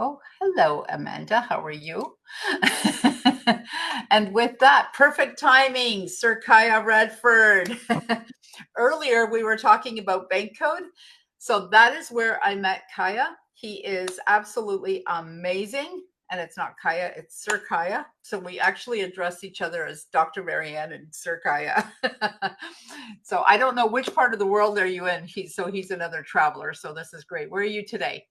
Oh, hello, Amanda. How are you? And with that, perfect timing, Sir Kaya Redford. Earlier, we were talking about bank code. So that is where I met Kaya. He is absolutely amazing. And it's not Kaya, it's Sir Kaya. So we actually address each other as Dr. Marianne and Sir Kaya. So I don't know which part of the world are you in. He's another traveler. So this is great. Where are you today?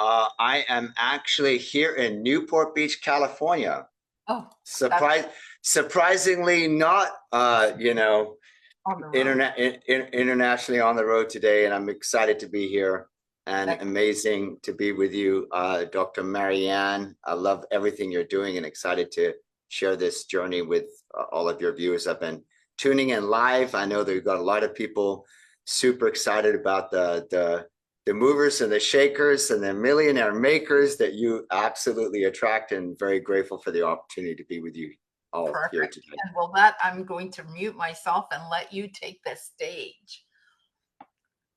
I am actually here in Newport Beach, California. Oh, Surprise, surprisingly not, on the road. internationally on the road today, and I'm excited to be here and That, amazing to be with you, Dr. Marianne. I love everything you're doing and excited to share this journey with all of your viewers. I've been tuning in live. I know that we've got a lot of people super excited about the movers and the shakers and the millionaire makers that you absolutely attract, and very grateful for the opportunity to be with you all here perfect. today. And well, that I'm going to mute myself and let you take the stage.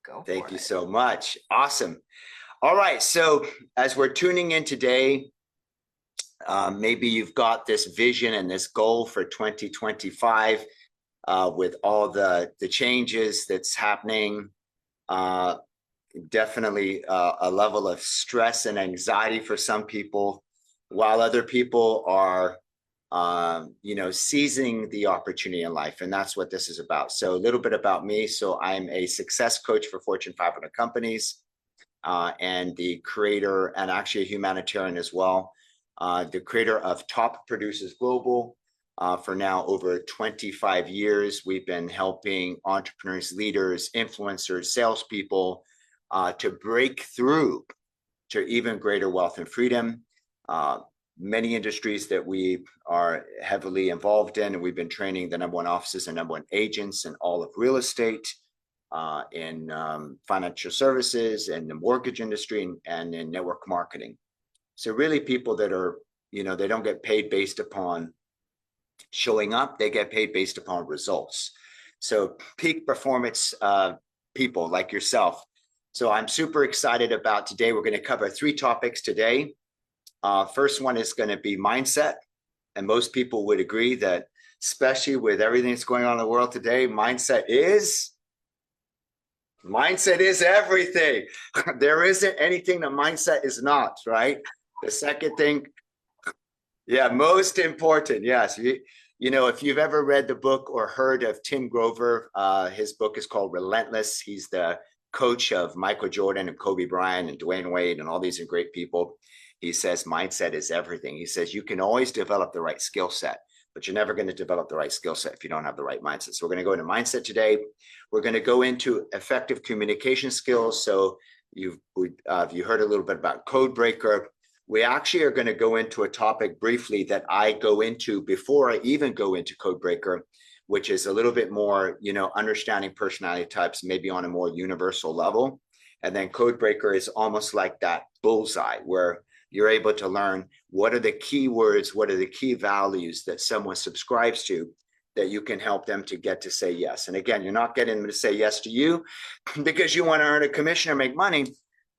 Go for Thank you it. so much. Awesome. All right. So as we're tuning in today, maybe you've got this vision and this goal for 2025 with all the changes that's happening. Definitely a level of stress and anxiety for some people, while other people are seizing the opportunity in life. And that's what this is about. So a little bit about me. So I'm a success coach for Fortune 500 companies, and the creator, and actually a humanitarian as well, the creator of Top Producers Global. For now over 25 years, we've been helping entrepreneurs, leaders, influencers, salespeople to break through to even greater wealth and freedom. Many industries that we are heavily involved in, and we've been training the #1 offices and #1 agents in all of real estate, in financial services, and the mortgage industry, and in network marketing. So really people that are, they don't get paid based upon showing up, they get paid based upon results. So peak performance people like yourself. So I'm super excited about today. We're going to cover 3 topics today. First one is going to be mindset. And most people would agree that, especially with everything that's going on in the world today, mindset is everything. There isn't anything that mindset is not, right? The second thing, yeah, most important, yes. If you've ever read the book or heard of Tim Grover, his book is called Relentless. He's the coach of Michael Jordan and Kobe Bryant and Dwayne Wade and all these great people. He says mindset is everything. He says you can always develop the right skill set, but you're never going to develop the right skill set if you don't have the right mindset. So we're going to go into mindset today. We're going to go into effective communication skills. So you heard a little bit about code breaker. We actually are going to go into a topic briefly that I go into before I even go into code breaker, which is a little bit more, understanding personality types, maybe on a more universal level. And then code breaker is almost like that bullseye where you're able to learn what are the key words, what are the key values that someone subscribes to, that you can help them to get to say yes. And again, you're not getting them to say yes to you because you want to earn a commission or make money.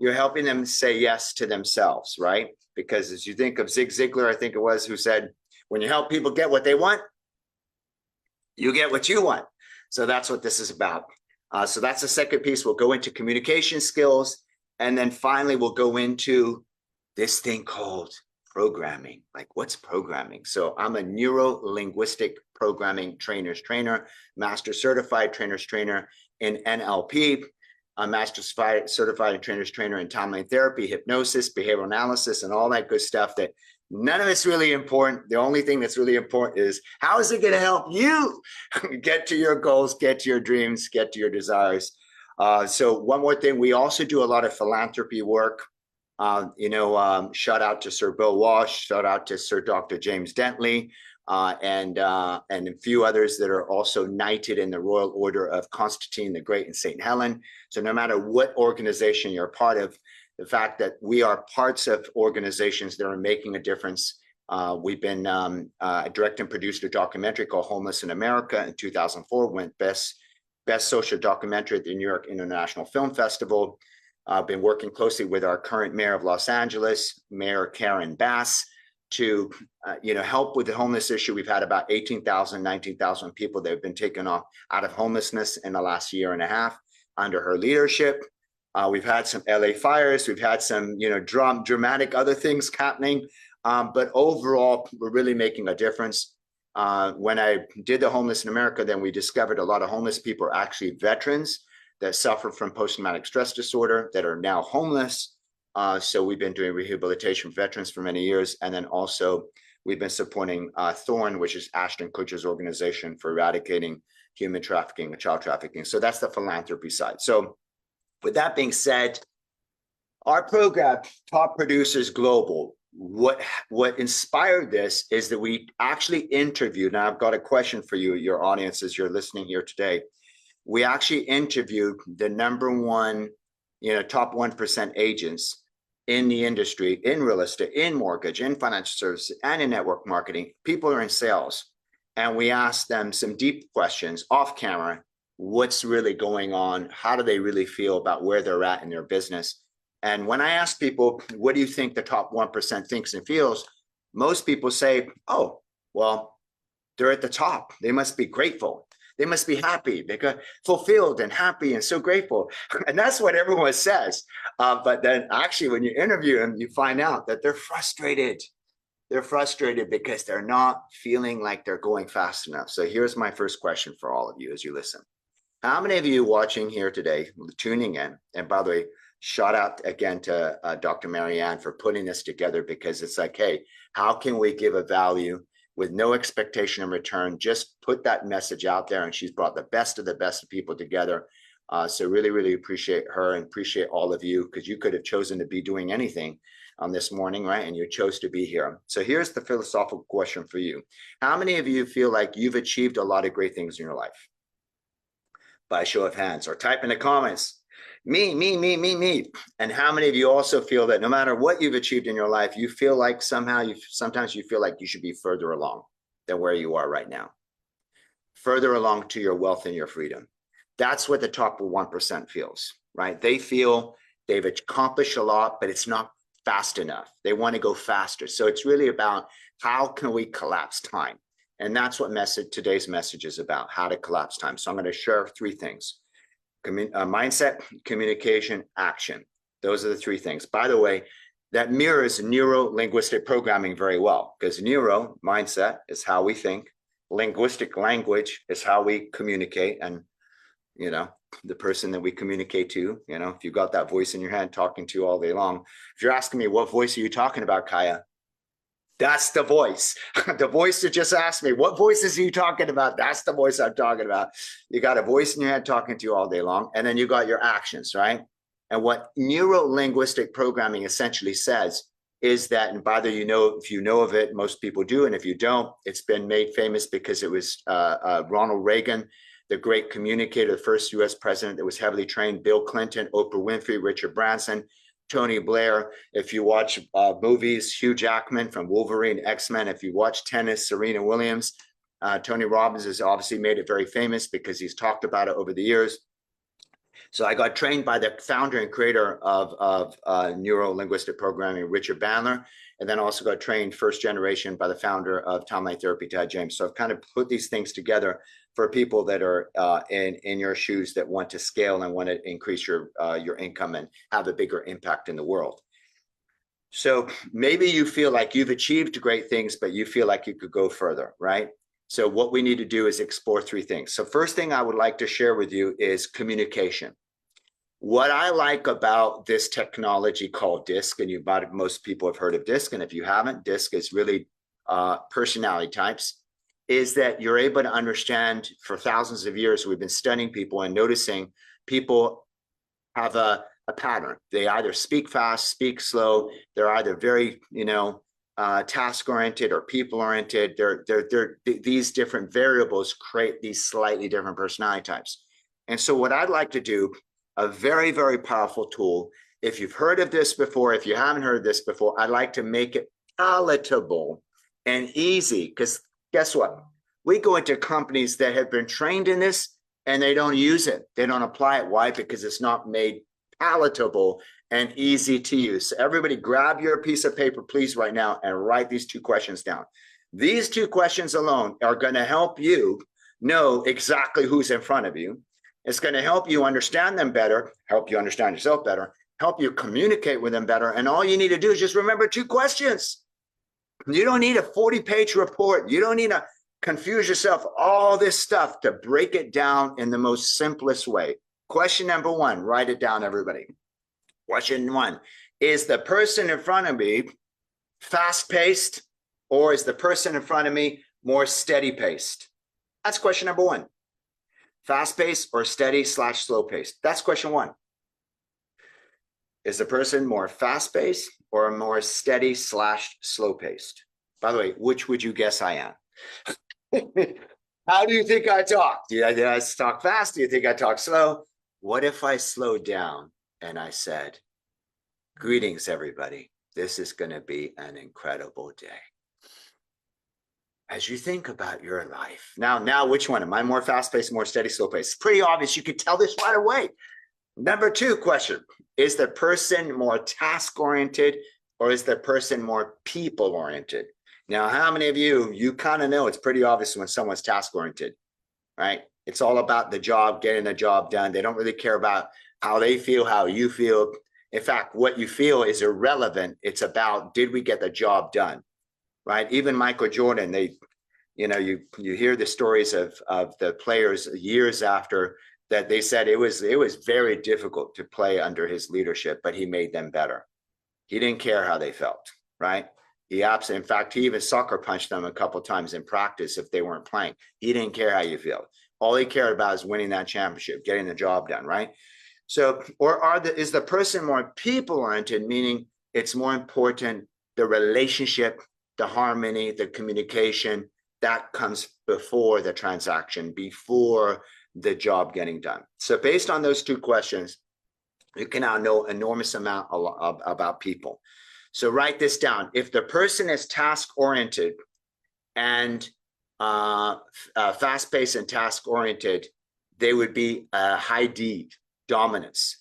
You're helping them say yes to themselves, right? Because as you think of Zig Ziglar, I think it was, who said, when you help people get what they want, you get what you want. So that's what this is about. So that's the second piece. We'll go into communication skills. And then finally, we'll go into this thing called programming. Like, what's programming? So I'm a neuro-linguistic programming trainer's trainer, master certified trainer's trainer in NLP. I'm master certified trainer's trainer in timeline therapy, hypnosis, behavioral analysis, and all that good stuff that none of it's really important. The only thing that's really important is how is it going to help you get to your goals, get to your dreams, get to your desires. So one more thing, we also do a lot of philanthropy work. Shout out to Sir Bill Walsh, shout out to Sir Dr. James Dentley, and a few others that are also knighted in the Royal Order of Constantine the Great and St. Helen. So no matter what organization you're a part of, the fact that we are parts of organizations that are making a difference. We've been direct and produced a documentary called Homeless in America in 2004, went best social documentary at the New York International Film Festival. I've been working closely with our current mayor of Los Angeles, Mayor Karen Bass, to help with the homeless issue. We've had about 18,000, 19,000 people that have been taken off out of homelessness in the last year and a half under her leadership. We've had some LA fires. We've had some, dramatic other things happening. But overall, we're really making a difference. When I did the Homeless in America, then we discovered a lot of homeless people are actually veterans that suffer from post-traumatic stress disorder that are now homeless. So we've been doing rehabilitation for veterans for many years. And then also we've been supporting Thorn, which is Ashton Kutcher's organization for eradicating human trafficking and child trafficking. So that's the philanthropy side. So with that being said, our program, Top Producers Global, what inspired this is that we actually interviewed, and I've got a question for you, your audience, as you're listening here today. We actually interviewed the number one, top 1% agents in the industry, in real estate, in mortgage, in financial services, and in network marketing. People are in sales. And we asked them some deep questions off camera. What's really going on? How do they really feel about where they're at in their business? And when I ask people, what do you think the top 1% thinks and feels? Most people say, oh, well, they're at the top. They must be grateful. They must be happy. They got fulfilled and happy and so grateful. And that's what everyone says. But then actually, when you interview them, you find out that they're frustrated. They're frustrated because they're not feeling like they're going fast enough. So here's my first question for all of you as you listen. How many of you watching here today, tuning in, and by the way, shout out again to Dr. Marianne for putting this together, because it's like, hey, how can we give a value with no expectation in return? Just put that message out there, and she's brought the best of people together. So really, really appreciate her and appreciate all of you, because you could have chosen to be doing anything on this morning, right? And you chose to be here. So here's the philosophical question for you. How many of you feel like you've achieved a lot of great things in your life? By a show of hands, or type in the comments. Me. And how many of you also feel that no matter what you've achieved in your life, you feel like sometimes you feel like you should be further along than where you are right now? Further along to your wealth and your freedom. That's what the top 1% feels, right? They feel they've accomplished a lot, but it's not fast enough. They want to go faster. So it's really about how can we collapse time? And that's what today's message is about, how to collapse time. So I'm going to share three things. Mindset, communication, action. Those are the three things. By the way, that mirrors neuro-linguistic programming very well, because neuro, mindset, is how we think. Linguistic, language, is how we communicate. And, the person that we communicate to, if you got that voice in your head talking to you all day long, if you're asking me, what voice are you talking about, Kaya? That's the voice. The voice that just asked me, what voices are you talking about? That's the voice I'm talking about. You got a voice in your head talking to you all day long, and then you got your actions, right? And what neuro-linguistic programming essentially says is that, and by the way, if you know of it, most people do, and if you don't, it's been made famous because it was Ronald Reagan, the great communicator, the first US president that was heavily trained, Bill Clinton, Oprah Winfrey, Richard Branson, Tony Blair. If you watch movies, Hugh Jackman from Wolverine, X-Men. If you watch tennis, Serena Williams. Tony Robbins has obviously made it very famous because he's talked about it over the years. So I got trained by the founder and creator of neuro-linguistic programming, Richard Bandler, and then also got trained first generation by the founder of timeline therapy, Padjan. So I've kind of put these things together for people that are in your shoes that want to scale and want to increase your income and have a bigger impact in the world. So maybe you feel like you've achieved great things, but you feel like you could go further, right? So what we need to do is explore three things. So first thing I would like to share with you is communication. What I like about this technology called DISC, and most people have heard of DISC, and if you haven't, DISC is really personality types, is that you're able to understand. For thousands of years, we've been studying people and noticing people have a pattern. They either speak fast, speak slow. They're either very, task-oriented or people-oriented. These different variables create these slightly different personality types. And so what I'd like to do, a very, very powerful tool, if you've heard of this before, if you haven't heard of this before, I'd like to make it palatable and easy, because guess what? We go into companies that have been trained in this and they don't use it. They don't apply it. Why? Because it's not made palatable and easy to use. So everybody grab your piece of paper, please, right now, and write these 2 questions down. These 2 questions alone are going to help you know exactly who's in front of you. It's going to help you understand them better, help you understand yourself better, help you communicate with them better. And all you need to do is just remember 2 questions. You don't need a 40-page report. You don't need to confuse yourself, all this stuff, to break it down in the most simplest way. Question number 1, write it down, everybody. Question 1, is the person in front of me fast-paced, or is the person in front of me more steady-paced? That's question number 1. Fast-paced or steady/slow-paced? That's question 1. Is the person more fast-paced or more steady/slow-paced? By the way, which would you guess I am? How do you think I talk? Do I talk fast? Do you think I talk slow? What if I slowed down and I said, greetings, everybody. This is going to be an incredible day. As you think about your life. Now, which one? Am I more fast-paced, more steady, slow-paced? It's pretty obvious. You could tell this right away. Number 2 question, is the person more task-oriented or is the person more people-oriented? Now, how many of you kind of know it's pretty obvious when someone's task-oriented, right? It's all about the job, getting the job done. They don't really care about how they feel, how you feel. In fact, what you feel is irrelevant. It's about, did we get the job done, right? Even Michael Jordan, you hear the stories of the players years after that they said it was very difficult to play under his leadership, but he made them better. He didn't care how they felt, right? In fact, he even sucker punched them a couple of times in practice if they weren't playing. He didn't care how you feel. All he cared about is winning that championship, getting the job done, right? So, is the person more people-oriented, meaning it's more important the relationship, the harmony, the communication, that comes before the transaction, before the job getting done. So based on those 2 questions, you can now know enormous amount about people. So write this down. If the person is task-oriented and fast-paced and task-oriented, they would be high D, dominance.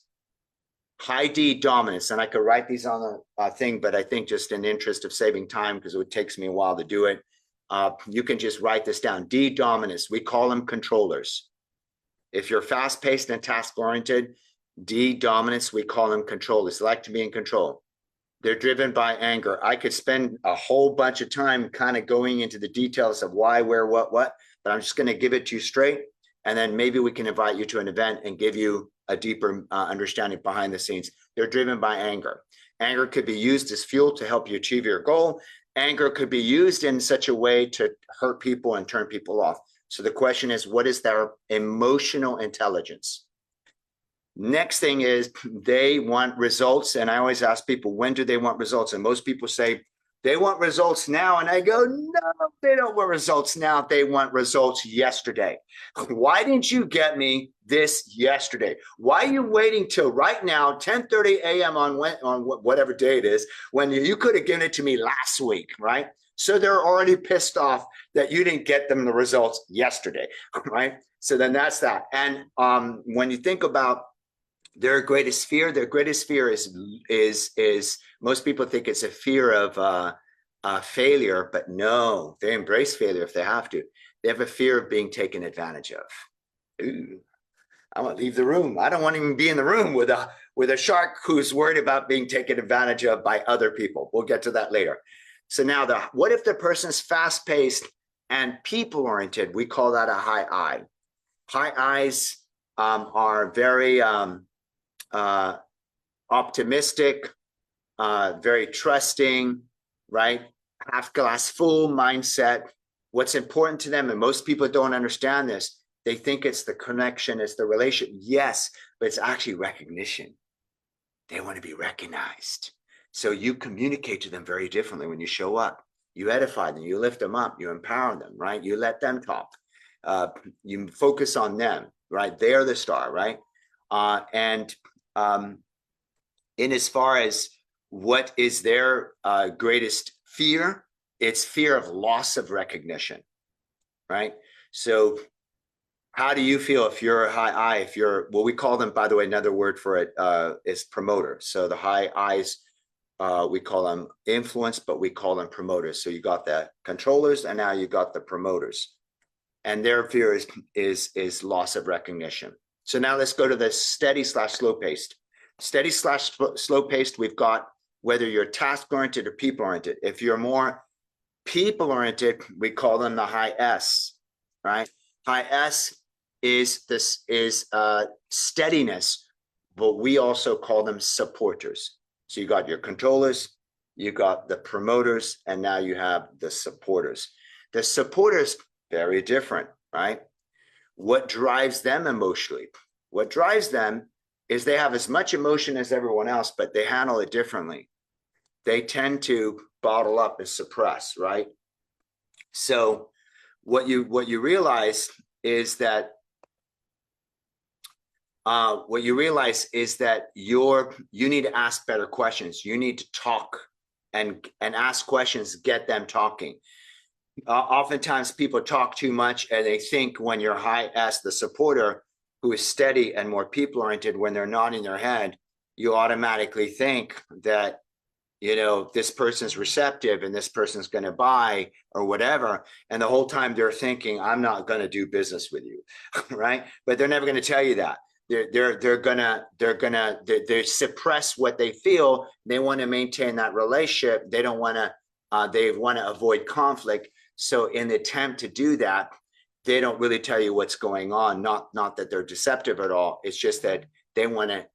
High D, dominance. And I could write these on a thing, but I think just in the interest of saving time, because it takes me a while to do it, you can just write this down. D, dominance. We call them controllers. If you're fast-paced and task-oriented, D, dominance, we call them controllers. They like to be in control. They're driven by anger. I could spend a whole bunch of time kind of going into the details of why, where, what, but I'm just going to give it to you straight. And then maybe we can invite you to an event and give you a deeper understanding behind the scenes. They're driven by anger. Anger could be used as fuel to help you achieve your goal. Anger could be used in such a way to hurt people and turn people off. So the question is, what is their emotional intelligence? Next thing is they want results. And I always ask people, when do they want results? And most people say, they want results now. And I go, no, they don't want results now. They want results yesterday. Why didn't you get me this yesterday? Why are you waiting till right now, 10:30 a.m. on whatever day it is, when you could have given it to me last week, right? So they're already pissed off that you didn't get them the results yesterday, right? So then that's that. And when you think about their greatest fear is most people think it's a fear of failure, but no, they embrace failure if they have to. They have a fear of being taken advantage of. Ooh, I want to leave the room. I don't want to even be in the room with a shark who's worried about being taken advantage of by other people. We'll get to that later. So now, what if the person's fast-paced and people-oriented? We call that a high I. High I's are very optimistic, very trusting, right? Half glass full mindset. What's important to them, and most people don't understand this, they think it's the connection, it's the relation. Yes, but it's actually recognition. They want to be recognized. So you communicate to them very differently when you show up. You edify them, you lift them up, you empower them, right? You let them talk. You focus on them, right? They're the star, right? In as far as what is their greatest fear, it's fear of loss of recognition, right? So How do you feel if you're a high I, if you're, well, we call them, by the way, another word for it is promoter. So the high I's, we call them influence, but we call them promoters. So you got the controllers and now you got the promoters. And their fear is loss of recognition. So now let's go to the steady slash slow paced. Steady slash slow paced, we've got whether you're task oriented or people oriented. If you're more people oriented, we call them the high S, right? High S is steadiness, but we also call them supporters. So you got your controllers, you got the promoters, and now you have the supporters. The supporters, very different, right? What drives them emotionally? What drives them is they have as much emotion as everyone else, but they handle it differently. They tend to bottle up and suppress, right? So what you realize is that you need to ask better questions. You need to talk and ask questions, get them talking. Oftentimes people talk too much and they think when you're high S, the supporter who is steady and more people oriented, when they're nodding their head, you automatically think that, you know, this person's receptive and this person's going to buy or whatever. And the whole time they're thinking, I'm not going to do business with you. Right. But they're never going to tell you that. They suppress what they feel. They want to maintain that relationship. They don't want to, they want to avoid conflict. So in the attempt to do that, they don't really tell you what's going on. Not that they're deceptive at all. It's just that they want to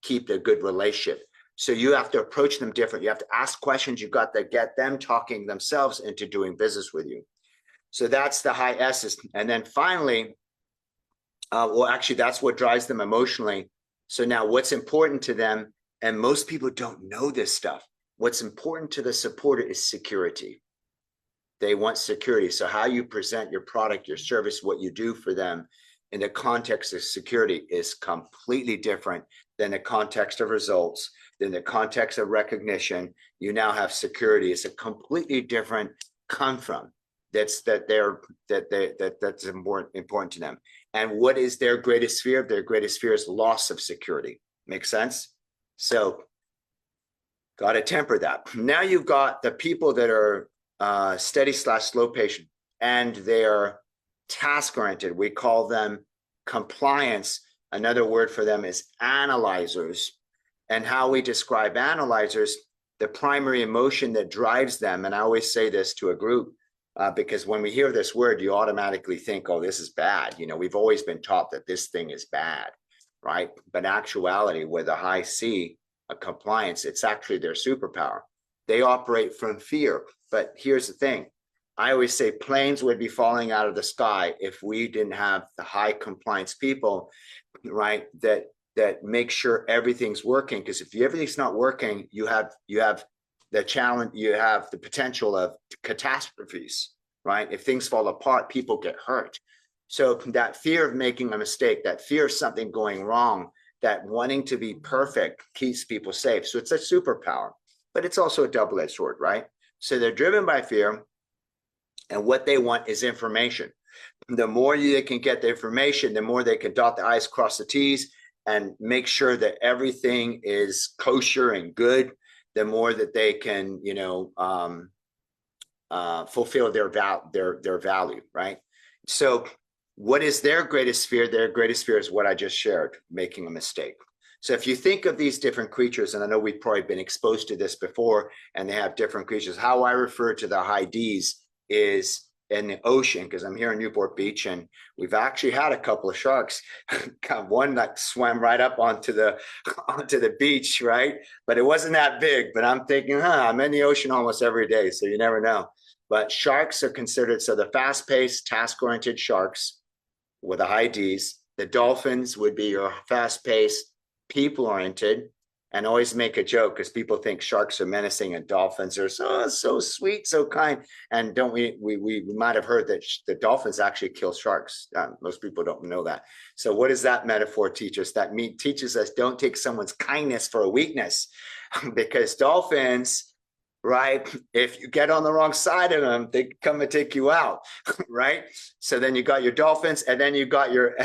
keep a good relationship. So you have to approach them different. You have to ask questions. You've got to get them talking themselves into doing business with you. So that's the high S's. And then finally, well, actually, that's what drives them emotionally. So now what's important to them, and most people don't know this stuff, what's important to the supporter is security. They want security. So how you present your product, your service, what you do for them in the context of security is completely different than the context of results, than the context of recognition. You now have security. It's a completely different come from. That's important to them. And what is their greatest fear? Their greatest fear is loss of security. Make sense? So got to temper that. Now you've got the people that are steady slash slow patient, and they're task oriented. We call them compliance. Another word for them is analyzers. And how we describe analyzers, the primary emotion that drives them, and I always say this to a group, because when we hear this word, you automatically think, oh, this is bad. You know, we've always been taught that this thing is bad, right? But in actuality, with a high C, a compliance, it's actually their superpower. They operate from fear. But here's the thing. I always say planes would be falling out of the sky if we didn't have the high compliance people, right? That make sure everything's working. Because if everything's not working, you have the challenge, you have the potential of catastrophes, right? If things fall apart, people get hurt. So that fear of making a mistake, that fear of something going wrong, that wanting to be perfect keeps people safe. So it's a superpower, but it's also a double-edged sword, right? So they're driven by fear, and what they want is information. The more they can get the information, the more they can dot the I's, cross the T's, and make sure that everything is kosher and good, the more that they can, you know, fulfill their value, right? So what is their greatest fear? Their greatest fear is what I just shared, making a mistake. So if you think of these different creatures, and I know we've probably been exposed to this before, and they have different creatures, how I refer to the high Ds is in the ocean, because I'm here in Newport Beach, and we've actually had a couple of sharks. One that swam right up onto the beach, right? But it wasn't that big. But I'm thinking, I'm in the ocean almost every day, so you never know. But sharks are considered, so the fast-paced, task-oriented sharks with the high Ds. The dolphins would be your fast-paced, people-oriented. And always make a joke because people think sharks are menacing and dolphins are so sweet, so kind. And don't we might have heard that the dolphins actually kill sharks. Most people don't know that. So what does that metaphor teach us? That teaches us don't take someone's kindness for a weakness, because dolphins right? If you get on the wrong side of them, they come and take you out, right? So then you got your dolphins, and then you got your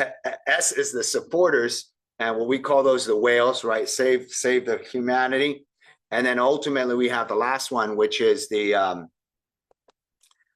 S is the supporters, and what we call those the whales, right? Save the humanity. And then ultimately we have the last one, which is the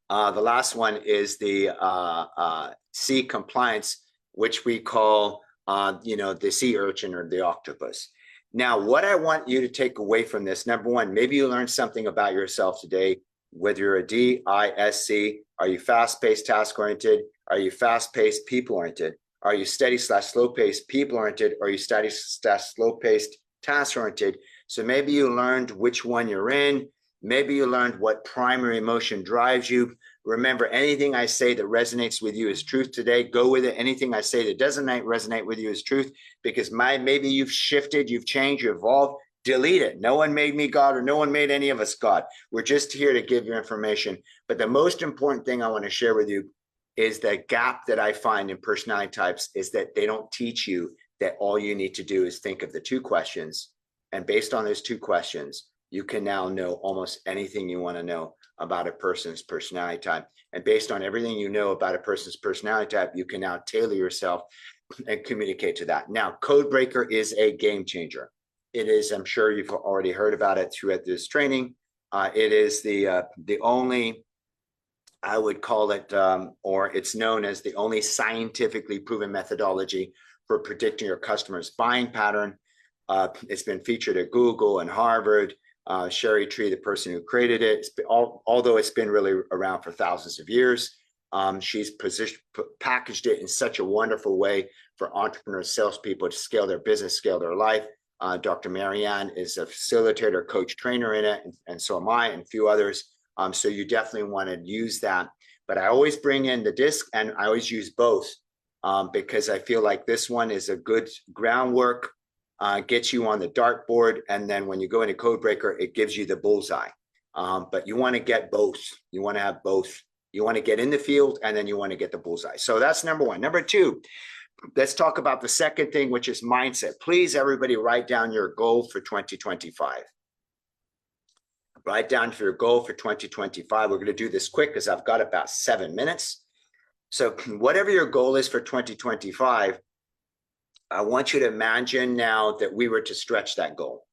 last one is the C compliance, which we call the sea urchin or the octopus. Now, what I want you to take away from this, number one, maybe you learned something about yourself today, whether you're a D, I, S, C. Are you fast-paced, task-oriented? Are you fast-paced, people-oriented? Are you steady/slow-paced, people-oriented? Or are you steady/slow-paced, task-oriented? So maybe you learned which one you're in. Maybe you learned what primary emotion drives you. Remember, anything I say that resonates with you is truth today. Go with it. Anything I say that doesn't resonate with you is truth, because maybe you've shifted, you've changed, you've evolved. Delete it. No one made me God, or no one made any of us God. We're just here to give you information. But the most important thing I want to share with you is the gap that I find in personality types is that they don't teach you that all you need to do is think of the 2 questions. And based on those 2 questions, you can now know almost anything you want to know about a person's personality type. And based on everything you know about a person's personality type, you can now tailor yourself and communicate to that. Now, Codebreaker is a game changer. It is, I'm sure you've already heard about it throughout this training. It is the only, I would call it, or it's known as the only scientifically proven methodology for predicting your customers' buying pattern. It's been featured at Google and Harvard. Sherry Tree, the person who created it, although it's been really around for thousands of years, she's packaged it in such a wonderful way for entrepreneurs, salespeople to scale their business, scale their life. Dr. Marianne is a facilitator, coach, trainer in it, and so am I, and a few others. So you definitely want to use that. But I always bring in the disc, and I always use both because I feel like this one is a good groundwork. Gets you on the dartboard, and then when you go into Codebreaker, it gives you the bullseye. But you want to get both. You want to have both. You want to get in the field, and then you want to get the bullseye. So that's number one. Number two, let's talk about the second thing, which is mindset. Please, everybody, write down your goal for 2025. Write down your goal for 2025. We're going to do this quick because I've got about 7 minutes. So whatever your goal is for 2025, I want you to imagine now that we were to stretch that goal.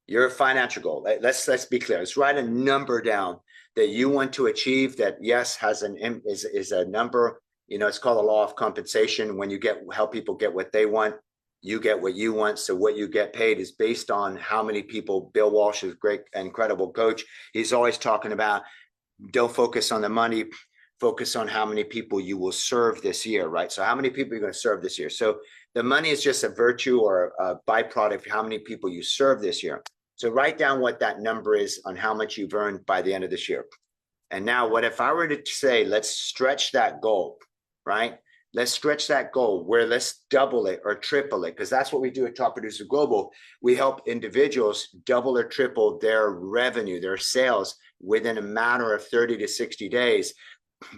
Your financial goal. Let's be clear. Let's write a number down that you want to achieve. That yes has is a number. It's called the law of compensation. When you help people get what they want, you get what you want. So what you get paid is based on how many people. Bill Walsh is a great, incredible coach. He's always talking about don't focus on the money. Focus on how many people you will serve this year, right? So how many people are you going to serve this year? So the money is just a virtue or a byproduct of how many people you serve this year. So write down what that number is on how much you've earned by the end of this year. And now what if I were to say, let's stretch that goal, right? Let's stretch that goal where let's double it or triple it, because that's what we do at Top Producer Global. We help individuals double or triple their revenue, their sales within a matter of 30 to 60 days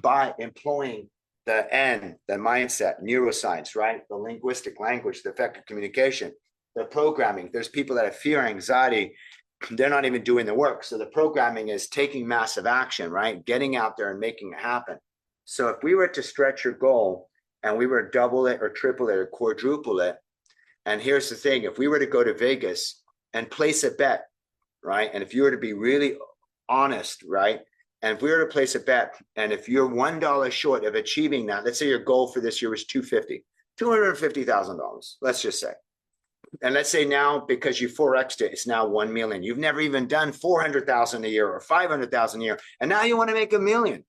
by employing the N, the mindset, neuroscience, right? The linguistic language, the effective communication, the programming. There's people that have fear, anxiety. They're not even doing the work. So the programming is taking massive action, right? Getting out there and making it happen. So if we were to stretch your goal and we were to double it or triple it or quadruple it, and here's the thing, if we were to go to Vegas and place a bet, right? And if you were to be really honest, right? And if we were to place a bet, and if you're $1 short of achieving that, let's say your goal for this year was $250,000, let's just say. And let's say now, because you 4x'd it, it's now 1 million. You've never even done 400,000 a year or 500,000 a year. And now you want to make $1 million.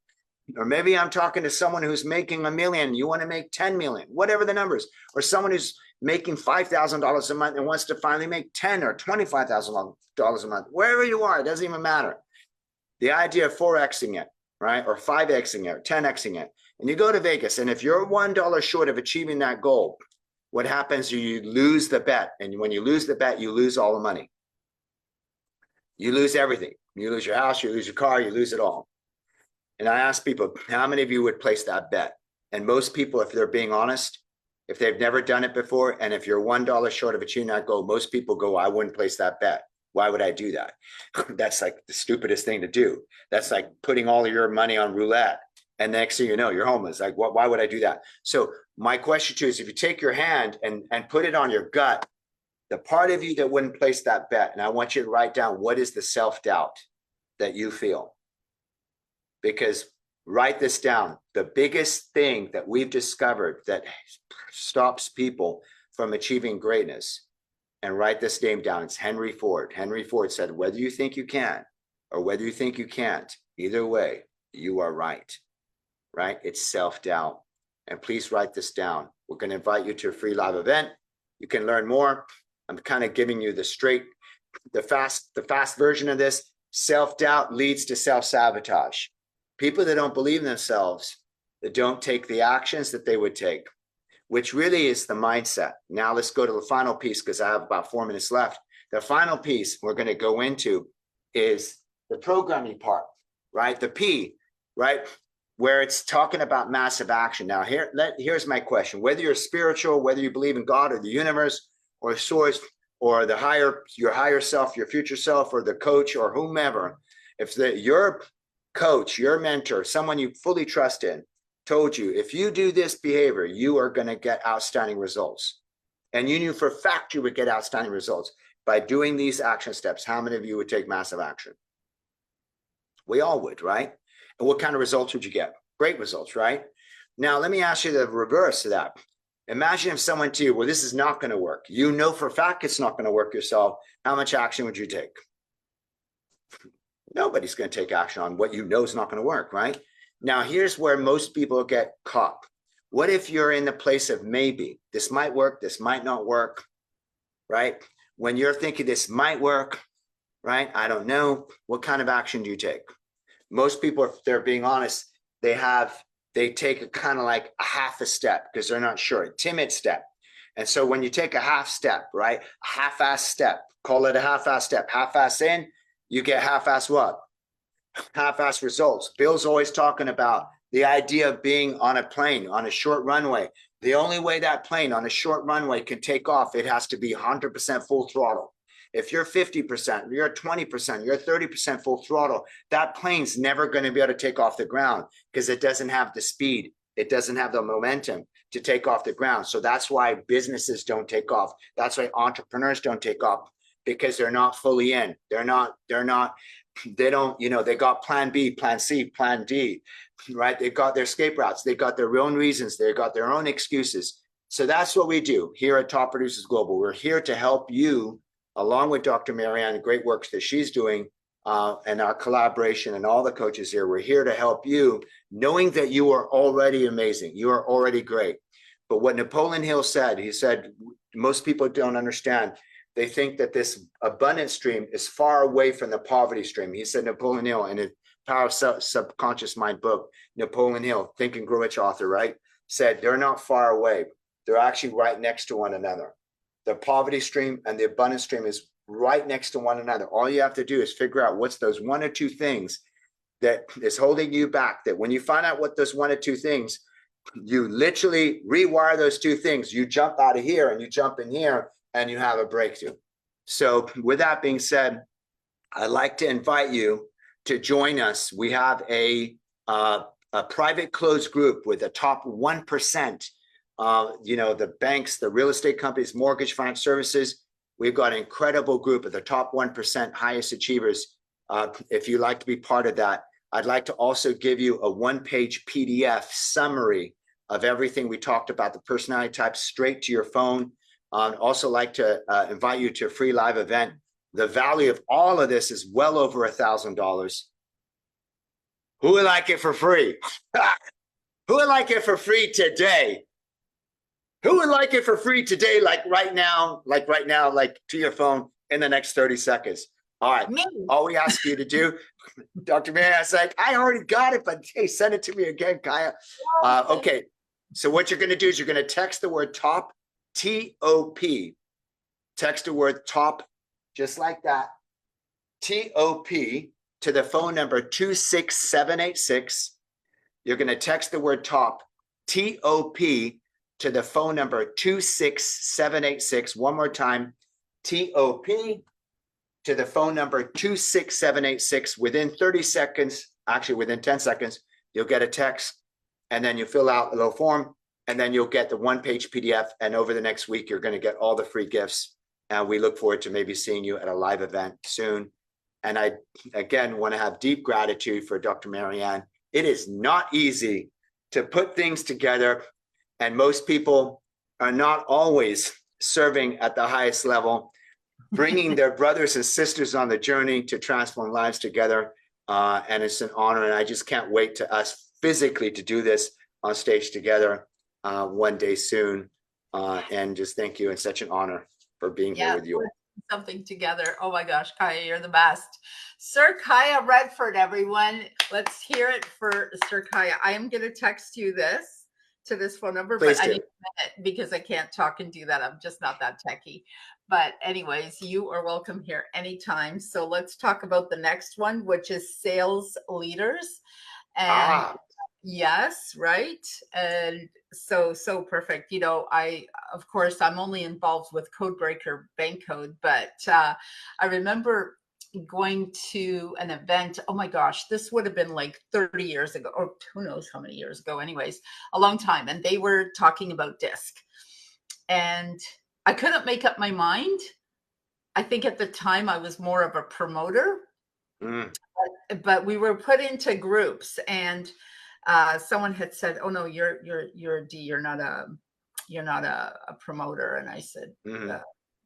Or maybe I'm talking to someone who's making $1 million. You want to make 10 million, whatever the numbers, or someone who's making $5,000 a month and wants to finally make 10 or $25,000 a month, wherever you are, it doesn't even matter. The idea of 4xing it, right? Or 5xing it, or 10xing it. And you go to Vegas, and if you're $1 short of achieving that goal, what happens is you lose the bet. And when you lose the bet, you lose all the money. You lose everything. You lose your house, you lose your car, you lose it all. And I ask people, how many of you would place that bet? And most people, if they're being honest, if they've never done it before, and if you're $1 short of achieving that goal, most people go, I wouldn't place that bet. Why would I do that? That's like the stupidest thing to do. That's like putting all of your money on roulette. And next thing you know, you're homeless. Like, why would I do that? So my question to you is, if you take your hand and put it on your gut, the part of you that wouldn't place that bet, and I want you to write down, what is the self-doubt that you feel? Because write this down. The biggest thing that we've discovered that stops people from achieving greatness, and write this name down, it's Henry Ford. Henry Ford said, whether you think you can or whether you think you can't, either way, you are right, right? It's self-doubt. And please write this down. We're going to invite you to a free live event. You can learn more. I'm kind of giving you the fast version of this. Self-doubt leads to self-sabotage. People that don't believe in themselves, that don't take the actions that they would take, which really is the mindset. Now let's go to the final piece, because I have about 4 minutes left. The final piece we're going to go into is the programming part, right? The P, right? Where it's talking about massive action. Now here's my question. Whether you're spiritual, whether you believe in God or the universe or source or your higher self, your future self, or the coach or whomever, if your coach, your mentor, someone you fully trust in, told you, if you do this behavior, you are going to get outstanding results. And you knew for a fact you would get outstanding results by doing these action steps. How many of you would take massive action? We all would, right? And what kind of results would you get? Great results, right? Now, let me ask you the reverse of that. Imagine if someone to you, well, this is not going to work. You know for a fact it's not going to work yourself. How much action would you take? Nobody's going to take action on what you know is not going to work, right? Now, here's where most people get caught. What if you're in the place of maybe? This might work, this might not work, right? When you're thinking this might work, right? I don't know. What kind of action do you take? Most people, if they're being honest, they take a kind of like a half a step because they're not sure, a timid step. And so when you take a half step, right? A half-ass step, call it a half-ass step, half-ass in, you get half-ass what? Half-ass results. Bill's always talking about the idea of being on a plane, on a short runway. The only way that plane on a short runway can take off, it has to be 100% full throttle. If you're 50%, you're 20%, you're 30% full throttle, that plane's never going to be able to take off the ground because it doesn't have the speed. It doesn't have the momentum to take off the ground. So that's why businesses don't take off. That's why entrepreneurs don't take off, because they're not fully in. They don't, they got plan B, plan C, plan D, right? They've got their escape routes. They've got their own reasons. They've got their own excuses. So that's what we do here at Top Producers Global. We're here to help you, along with Dr. Marianne, the great works that she's doing, and our collaboration and all the coaches here. We're here to help you, knowing that you are already amazing. You are already great. But what Napoleon Hill said, he said, most people don't understand. They think that this abundance stream is far away from the poverty stream. He said, Napoleon Hill, in his Power of Subconscious Mind book, Napoleon Hill, Think and Grow Rich author, right, said they're not far away. They're actually right next to one another. The poverty stream and the abundance stream is right next to one another. All you have to do is figure out what's those one or two things that is holding you back, that when you find out what those one or two things, you literally rewire those two things. You jump out of here and you jump in here and you have a breakthrough. So with that being said, I'd like to invite you to join us. We have a private closed group with the top 1%, the banks, the real estate companies, mortgage finance services. We've got an incredible group of the top 1% highest achievers. If you'd like to be part of that, I'd like to also give you a one-page PDF summary of everything we talked about, the personality types, straight to your phone. Also like to invite you to a free live event. The value of all of this is well over $1,000. Who would like it for free? Who would like it for free today? Who would like it for free today, like right now, like to your phone in the next 30 seconds? All right. Me. All we ask you to do, Dr. Marianne's like, I already got it, but hey, send it to me again, Kaya. Okay. So what you're going to do is you're going to text the word top, T-O-P. Text the word top, just like that. T-O-P to the phone number 26786. You're going to text the word top, T-O-P to the phone number 26786. One more time, T-O-P to the phone number 26786. Within 30 seconds, actually within 10 seconds, you'll get a text, and then you fill out a little form, and then you'll get the one-page PDF. And over the next week, you're going to get all the free gifts. And we look forward to maybe seeing you at a live event soon. And I, again, want to have deep gratitude for Dr. Marianne. It is not easy to put things together, and most people are not always serving at the highest level, bringing their brothers and sisters on the journey to transform lives together. And it's an honor. And I just can't wait to us physically to do this on stage together one day soon. And just thank you. It's such an honor for being here with you. Something together. Oh my gosh, Kaya, you're the best. Sir Kaya Redford, everyone. Let's hear it for Sir Kaya. I am going to text you this to this phone number, Please but do. I need a minute because I can't talk and do that. I'm just not that techie. But anyways, you are welcome here anytime. So let's talk about the next one, which is sales leaders. And yes, right. And so perfect. You know, of course, I'm only involved with Codebreaker Bank Code, but I remember going to an event. Oh my gosh, this would have been like 30 years ago, or who knows how many years ago, anyways, a long time. And they were talking about DISC. And I couldn't make up my mind. I think at the time I was more of a promoter, but we were put into groups, and someone had said, "Oh no, you're a D. You're not a promoter." And I said,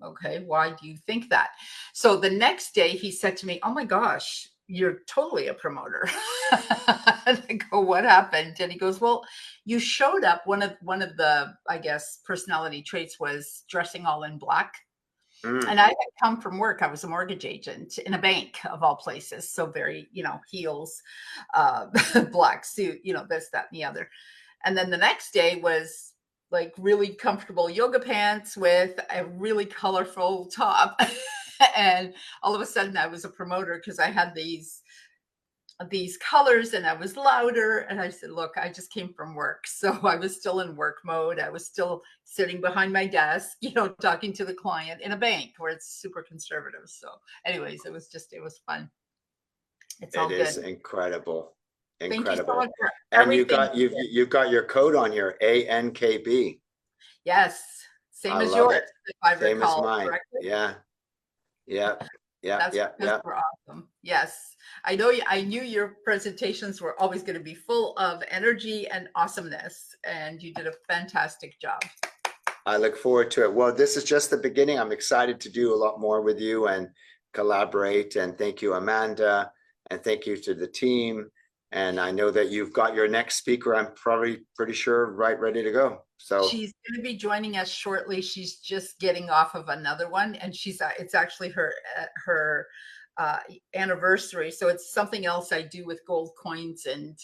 "Okay, why do you think that?" So the next day he said to me, "Oh my gosh, you're totally a promoter." And I go, "What happened?" And he goes, "Well, you showed up. One of the, I guess, personality traits was dressing all in black." And I had come from work. I was a mortgage agent in a bank of all places. So very, heels, black suit, this, that, and the other. And then the next day was like really comfortable yoga pants with a really colorful top. And all of a sudden I was a promoter because I had these colors and I was louder. And I said, "Look, I just came from work." So I was still in work mode. I was still sitting behind my desk, talking to the client in a bank where it's super conservative. So anyways, it was fun. It's all good. It is incredible. Thank you so much for And everything. you've got your code on here, ANKB. Yes. Same as love yours, it. if I Same recall as mine. correctly. Yeah. That's because we're awesome. Yes. I knew your presentations were always going to be full of energy and awesomeness, and you did a fantastic job. I look forward to it. Well, this is just the beginning. I'm excited to do a lot more with you and collaborate. And thank you, Amanda. And thank you to the team. And I know that you've got your next speaker, I'm probably pretty sure, ready to go. So she's going to be joining us shortly. She's just getting off of another one, and it's actually her anniversary. So it's something else I do with gold coins and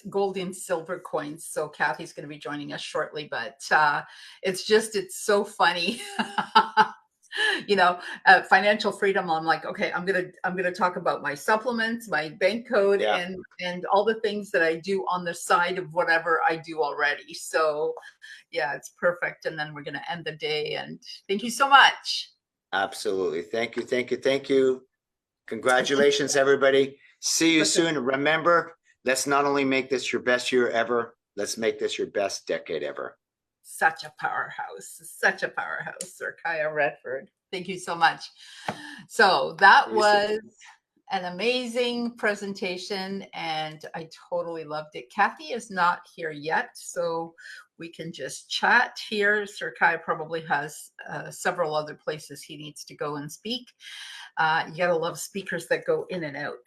gold and silver coins. So Kathy's going to be joining us shortly, but it's so funny. Financial freedom. I'm like, okay, I'm gonna talk about my supplements, my bank code, and all the things that I do on the side of whatever I do already. So yeah, it's perfect. And then we're gonna end the day. And thank you so much. Absolutely. Thank you. Congratulations, everybody. See you soon. Remember, let's not only make this your best year ever, let's make this your best decade ever. Such a powerhouse, Sir Kaya Redford. Thank you so much. So that was an amazing presentation, and I totally loved it. Kathy is not here yet, so we can just chat here. Sir Kaya probably has several other places he needs to go and speak. You gotta love speakers that go in and out.